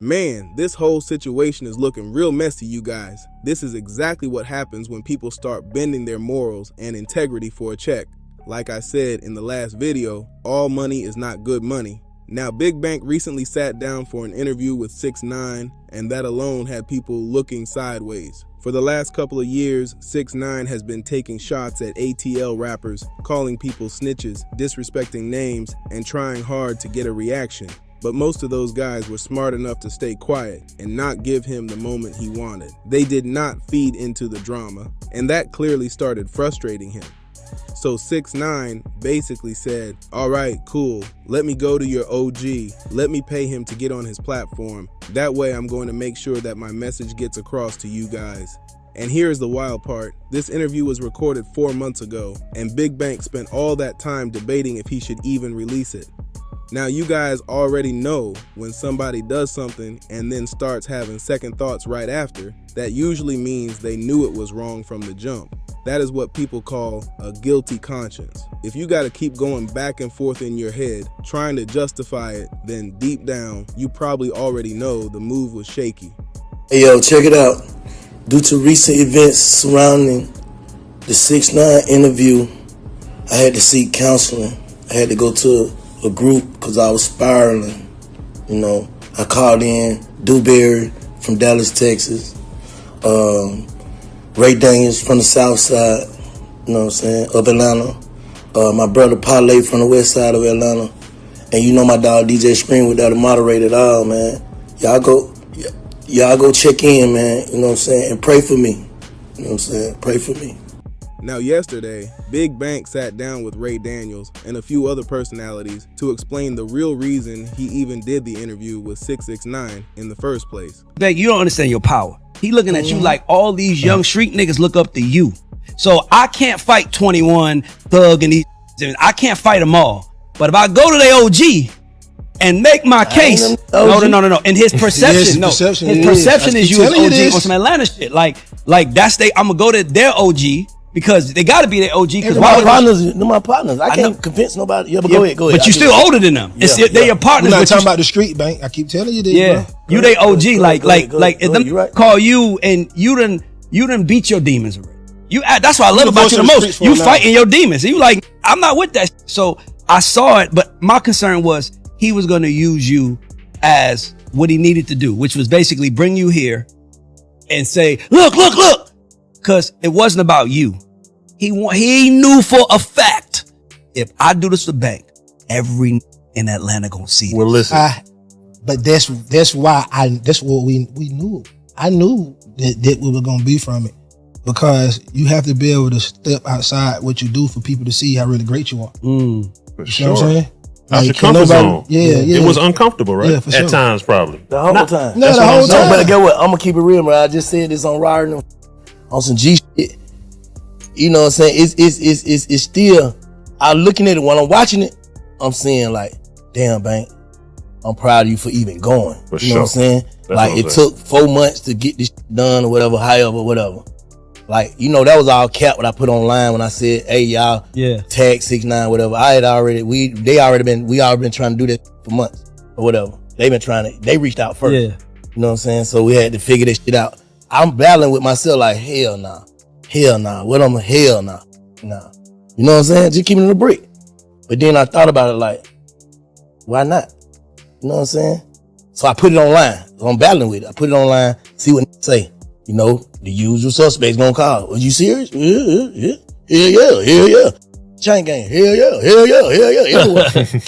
Man, this whole situation is looking real messy, you guys. This is exactly what happens when people start bending their morals and integrity for a check. Like I said in the last video, all money is not good money. Now, Big Bank recently sat down for an interview with 6ix9ine, and that alone had people looking sideways. For the last couple of years, 6ix9ine has been taking shots at ATL rappers, calling people snitches, disrespecting names, and trying hard to get a reaction. But most of those guys were smart enough to stay quiet and not give him the moment he wanted. They did not feed into the drama, and that clearly started frustrating him. So 6ix9ine basically said, all right, cool, let me go to your OG, let me pay him to get on his platform. That way I'm going to make sure that my message gets across to you guys. And here's the wild part, this interview was recorded 4 months ago, and Big Bank spent all that time debating if he should even release it. Now you guys already know when somebody does something and then starts having second thoughts right after, that usually means they knew it was wrong from the jump. That is what people call a guilty conscience. If you gotta keep going back and forth in your head, trying to justify it, then deep down, you probably already know the move was shaky. Hey yo, check it out. Due to recent events surrounding the 6ix9ine interview, I had to seek counseling. I had to go to a group because I was spiraling. You know, I called in Dewberry from Dallas, Texas, Ray Daniels from the South Side, you know what I'm saying, of Atlanta, my brother Parlay from the West Side of Atlanta, and you know my dog DJ Scream without a moderator at all, man. Y'all go check in, man, you know what I'm saying, and pray for me. You know what I'm saying, pray for me. Now yesterday, Big Bank sat down with Ray Daniels and a few other personalities to explain the real reason he even did the interview with 6ix9ine in the first place. Bank, you don't understand your power. He looking at you like all these young street niggas look up to you. So I can't fight 21, Thug, and these. I can't fight them all. But if I go to the OG and make my case, no. And his perception, his perception is you as OG on some Atlanta shit. Like that's I'm gonna go to their OG. Because they got to be their OG. Because they're my partners. I can't convince nobody. Yeah, but go ahead. But you still older than them. They're your partners. We're not talking about the street, Bank. I keep telling you this. Yeah, bro. You they OG. If them call you and you done beat your demons already. That's what I love about you the most. You fighting your demons. And you like, I'm not with that. So I saw it, but my concern was he was going to use you as what he needed to do, which was basically bring you here and say, look. Because it wasn't about you. He knew for a fact, if I do this to Bank, every in Atlanta gonna see it. Well, listen. But that's why that's what we knew. I knew that we were gonna be from it. Because you have to be able to step outside what you do for people to see how really great you are. For sure. You know what I'm saying? Out your comfort zone. Yeah. It was uncomfortable, right? Yeah, for sure. At times, probably. The whole time. No, the whole time. But get what? I'm gonna keep it real, man. I just said this on Ryder on some G shit. You know what I'm saying? It's still, I'm looking at it when I'm watching it, I'm saying like, damn, Bank, I'm proud of you for even going. You know what I'm saying? Like it took 4 months to get this done or whatever, whatever. Like, you know, that was all cap what I put online when I said, hey, y'all, tag 6ix9ine, whatever. We already been trying to do this for months or whatever. They reached out first. Yeah. You know what I'm saying? So we had to figure this shit out. I'm battling with myself like, hell nah. What I'm hell nah. Nah. You know what I'm saying? Just keeping it a brick. But then I thought about it like, why not? You know what I'm saying? So I put it online. So I'm battling with it. I put it online, see what they say. You know, the usual suspects gonna call. Are you serious? Yeah. Chain gang. Hell yeah.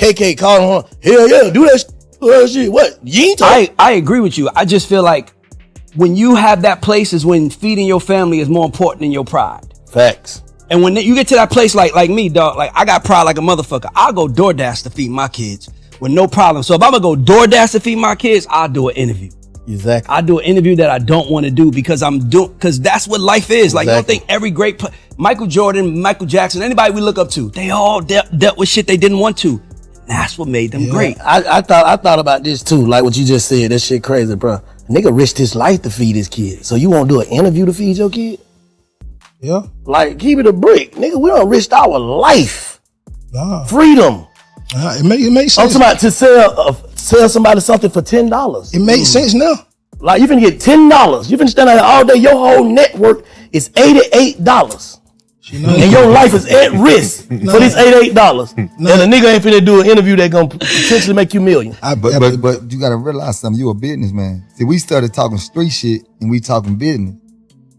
KK calling her. Hell yeah. Do that shit. What? You ain't talking. I agree with you. I just feel like when you have that place is when feeding your family is more important than your pride. Facts. And when you get to that place like me, dog, like I got pride like a motherfucker. I'll go DoorDash to feed my kids with no problem. So if I'm gonna go DoorDash to feed my kids, I'll do an interview. Exactly. I do an interview that I don't want to do because that's what life is. Like, you don't think every great Michael Jordan, Michael Jackson, anybody we look up to, they all dealt with shit they didn't want to. That's what made them great. I thought about this too, like what you just said. That shit crazy, bro. Nigga risked his life to feed his kid. So you won't do an interview to feed your kid? Yeah. Like, keep it a brick. Nigga, we done risked our life. Nah. Freedom. It makes sense. I'm talking about to sell somebody something for $10. It makes sense now. Like you finna get $10. You finna stand out there all day. Your whole network is $88. And your life is at risk for this $88. And a nigga ain't finna do an interview that gonna potentially make you million. But you gotta realize something. You a businessman. See, we started talking street shit and we talking business.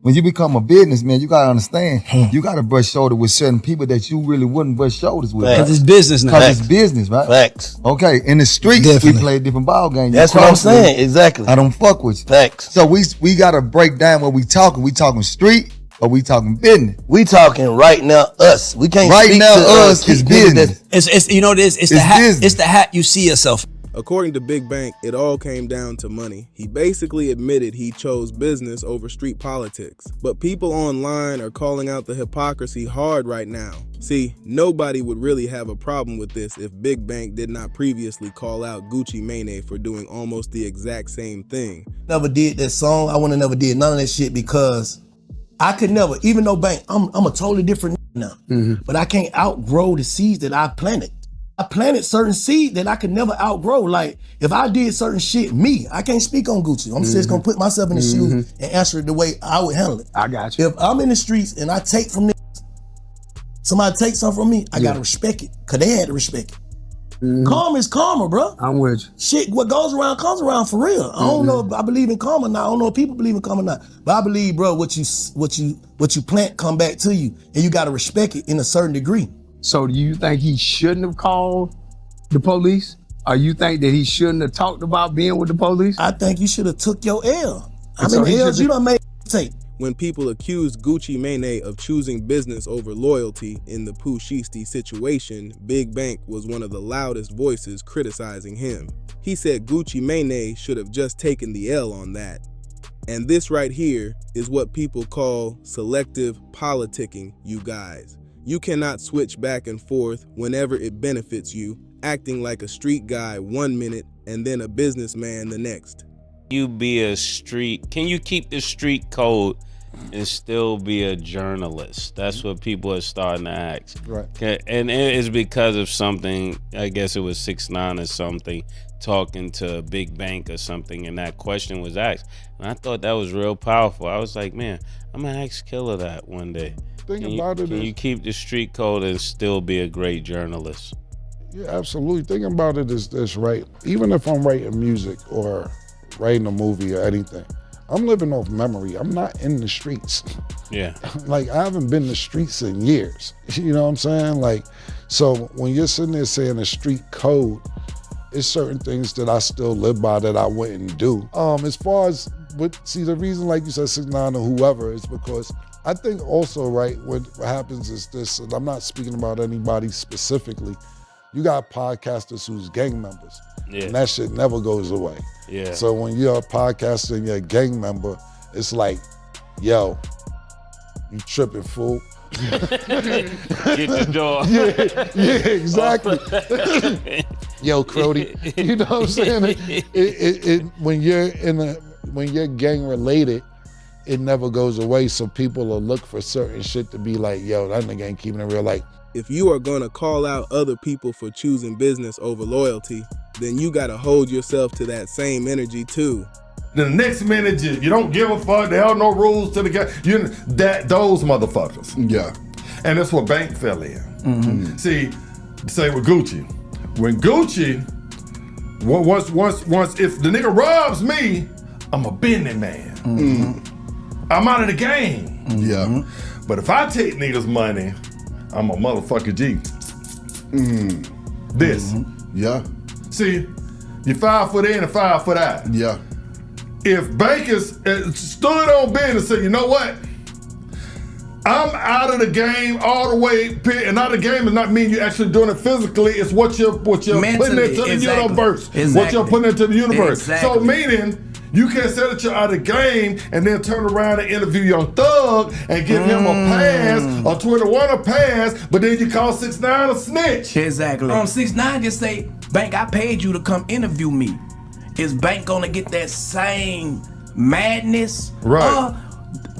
When you become a businessman, you gotta understand, you gotta brush shoulders with certain people that you really wouldn't brush shoulders with. Because it's business now. Because it's business, right? Facts. Okay, in the streets, we play a different ball game. That's what I'm saying, exactly. I don't fuck with you. Facts. So we gotta break down what we talking. We talking street or we talking business? We talking right now us. We can't right speak now to us is business. It's you know what it is? It's the hat. It's the hat you see yourself. According to Big Bank, it all came down to money. He basically admitted he chose business over street politics. But people online are calling out the hypocrisy hard right now. See, nobody would really have a problem with this if Big Bank did not previously call out Gucci Mane for doing almost the exact same thing. Never did that song. I wouldn't have never did none of that shit because I could never, even though Bank, I'm a totally different now. But I can't outgrow the seeds that I planted. I planted certain seed that I could never outgrow. Like, if I did certain shit, I can't speak on Gucci. I'm just gonna put myself in the shoes and answer it the way I would handle it. I got you. If I'm in the streets and I take from niggas, somebody takes something from me, I gotta respect it. Cause they had to respect it. Karma is karma, bro. I'm with you. Shit, what goes around comes around for real. I don't know if I believe in karma now. I don't know if people believe in karma now. But I believe, bro, what you plant come back to you. And you gotta respect it in a certain degree. So do you think he shouldn't have called the police? Or you think that he shouldn't have talked about being with the police? I think you should have took your L. How many L's you done made take? When people accused Gucci Mane of choosing business over loyalty in the Pooh Shiesty situation, Big Bank was one of the loudest voices criticizing him. He said Gucci Mane should have just taken the L on that. And this right here is what people call selective politicking, you guys. You cannot switch back and forth whenever it benefits you, acting like a street guy 1 minute and then a businessman the next. You be a street, can you keep the street code and still be a journalist? That's what people are starting to ask. Right. And it is because of something, I guess it was 6ix9ine or something, talking to Big Bank or something, and that question was asked. And I thought that was real powerful. I was like, man, I'm gonna ask Killer that one day. Can you keep the street code and still be a great journalist? Yeah, absolutely. Thinking about it is this, right? Even if I'm writing music or writing a movie or anything, I'm living off memory. I'm not in the streets. Yeah. Like, I haven't been in the streets in years. You know what I'm saying? Like, so when you're sitting there saying the street code, it's certain things that I still live by that I wouldn't do. As far as, the reason, like you said, 6ix9ine or whoever, is because I think also, right, what happens is this, and I'm not speaking about anybody specifically, you got podcasters who's gang members, and that shit never goes away. Yeah. So when you're a podcaster and you're a gang member, it's like, yo, you tripping, fool. Get the door. Yeah, exactly. Yo, Crody, you know what I'm saying? When you're gang related, it never goes away. So people will look for certain shit to be like, yo, that nigga ain't keeping it real. Like, if you are gonna call out other people for choosing business over loyalty, then you gotta hold yourself to that same energy too. The next minute, you don't give a fuck. There are no rules to the game. Those motherfuckers. yeah. And that's what Bank fell in. See, say with Gucci. When Gucci, once if the nigga robs me, I'm a businessman. I'm out of the game. Yeah. But if I take niggas' money, I'm a motherfucker G. This. Yeah. See, you 5 foot in and 5 foot out. Yeah. If Bankers stood on business and said, you know what? I'm out of the game all the way, and out of the game does not mean you're actually doing it physically. It's what you're putting into the universe. What you're putting into the universe. So meaning, you can't say that you're out of the game and then turn around and interview Young Thug and give him a pass or 21 a pass, but then you call 6ix9ine a snitch. Exactly. 6ix9ine just say, Bank, I paid you to come interview me. Is Bank gonna get that same madness? Right.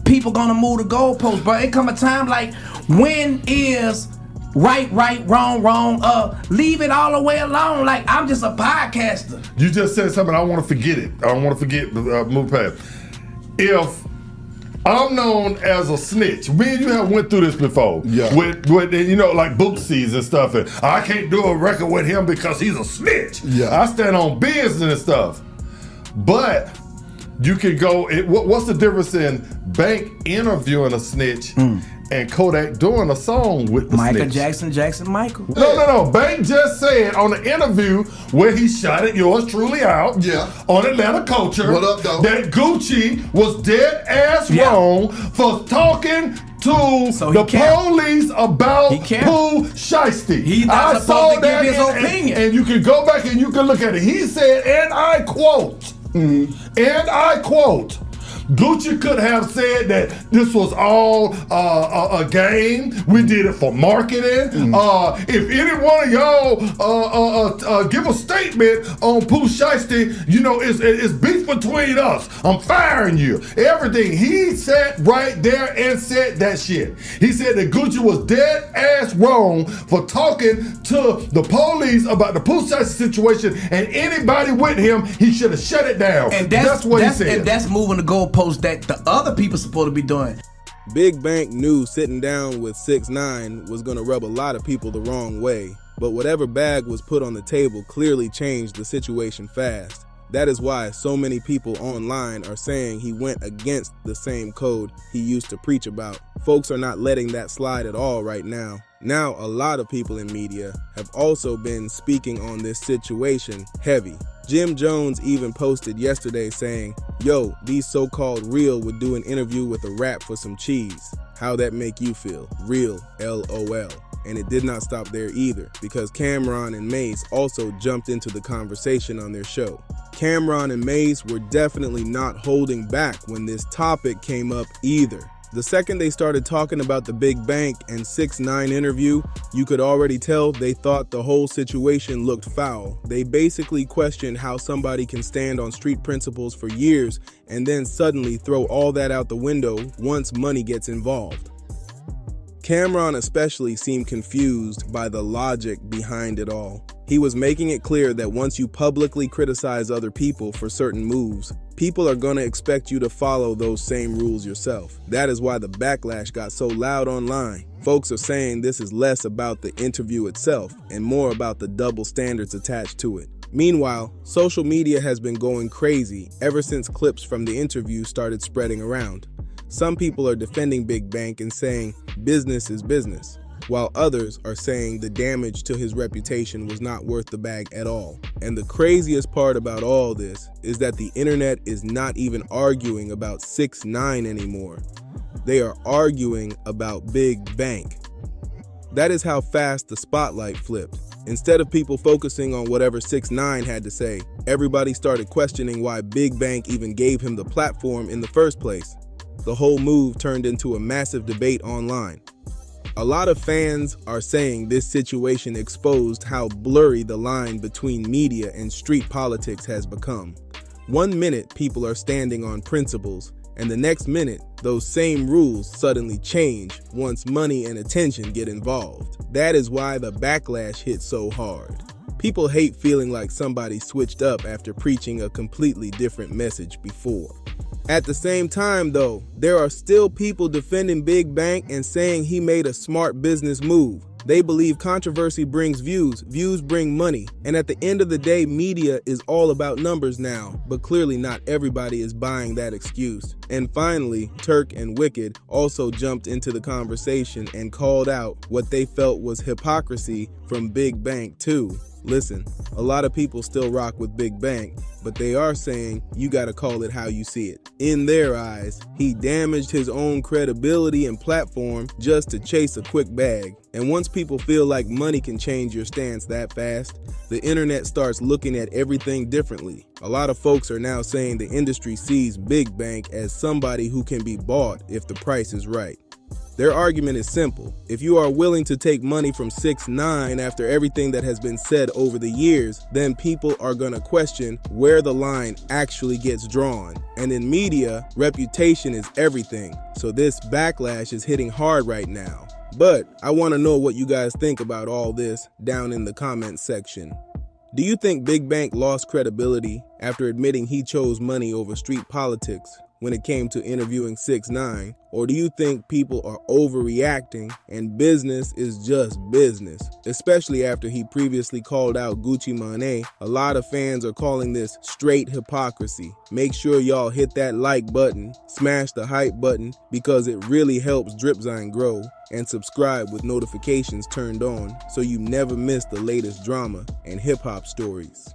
People gonna move the goalposts, but it come a time like, when is right, wrong, leave it all the way alone. Like, I'm just a podcaster. You just said something, I want to forget it. I don't want to forget, move past. If I'm known as a snitch, me and you have went through this before. Yeah. With you know, like Bootsy's and stuff. And I can't do a record with him because he's a snitch. Yeah. I stand on business and stuff. But you can go, what's the difference in Bank interviewing a snitch and Kodak doing a song with the Michael snitch? Jackson, Michael. No. Bank just said on the interview where he shouted yours truly out on Atlanta Culture What up, though? that Gucci was dead ass wrong for talking to the police about Pooh Shiesty. He's not supposed to give his opinion. And you can go back and you can look at it. He said, and I quote, Gucci could have said that this was all a game. We did it for marketing. If any one of y'all give a statement on Pooh Shiesty, you know, it's beef between us. I'm firing you. Everything. He sat right there and said that shit. He said that Gucci was dead ass wrong for talking to the police about the Pooh Shiesty situation, and anybody with him, he should have shut it down. And that's what he said. And that's moving the goalpost that the other people supposed to be doing. Big Bank knew sitting down with 6ix9ine was going to rub a lot of people the wrong way, but whatever bag was put on the table clearly changed the situation fast. That is why so many people online are saying he went against the same code he used to preach about. Folks are not letting that slide at all right now. Now, a lot of people in media have also been speaking on this situation heavy. Jim Jones even posted yesterday saying, yo, these so-called real would do an interview with a rap for some cheese. How that make you feel? Real, LOL. And it did not stop there either, because Camron and Mace also jumped into the conversation on their show. Camron and Mace were definitely not holding back when this topic came up either. The second they started talking about the Big Bank and 6ix9ine interview, you could already tell they thought the whole situation looked foul. They basically questioned how somebody can stand on street principles for years and then suddenly throw all that out the window once money gets involved. Camron especially seemed confused by the logic behind it all. He was making it clear that once you publicly criticize other people for certain moves, people are going to expect you to follow those same rules yourself. That is why the backlash got so loud online. Folks are saying this is less about the interview itself and more about the double standards attached to it. Meanwhile, social media has been going crazy ever since clips from the interview started spreading around. Some people are defending Big Bank and saying business is business, while others are saying the damage to his reputation was not worth the bag at all. And the craziest part about all this is that the internet is not even arguing about 6ix9ine anymore. They are arguing about Big Bank. That is how fast the spotlight flipped. Instead of people focusing on whatever 6ix9ine had to say, everybody started questioning why Big Bank even gave him the platform in the first place. The whole move turned into a massive debate online. A lot of fans are saying this situation exposed how blurry the line between media and street politics has become. 1 minute people are standing on principles, and the next minute those same rules suddenly change once money and attention get involved. That is why the backlash hit so hard. People hate feeling like somebody switched up after preaching a completely different message before. At the same time though, there are still people defending Big Bank and saying he made a smart business move. They believe controversy brings views, views bring money, and at the end of the day, media is all about numbers now, but clearly not everybody is buying that excuse. And finally, Turk and Wicked also jumped into the conversation and called out what they felt was hypocrisy from Big Bank too. Listen, a lot of people still rock with Big Bank, but they are saying you gotta call it how you see it. In their eyes, he damaged his own credibility and platform just to chase a quick bag. And once people feel like money can change your stance that fast, the internet starts looking at everything differently. A lot of folks are now saying the industry sees Big Bank as somebody who can be bought if the price is right. Their argument is simple. If you are willing to take money from 6ix9ine after everything that has been said over the years, then people are gonna question where the line actually gets drawn. And in media, reputation is everything. So this backlash is hitting hard right now. But I want to know what you guys think about all this down in the comments section. Do you think Big Bank lost credibility after admitting he chose money over street politics when it came to interviewing 6ix9ine? Or do you think people are overreacting and business is just business? Especially after he previously called out Gucci Mane, a lot of fans are calling this straight hypocrisy. Make sure y'all hit that like button, smash the hype button because it really helps Dripzine grow, and subscribe with notifications turned on so you never miss the latest drama and hip-hop stories.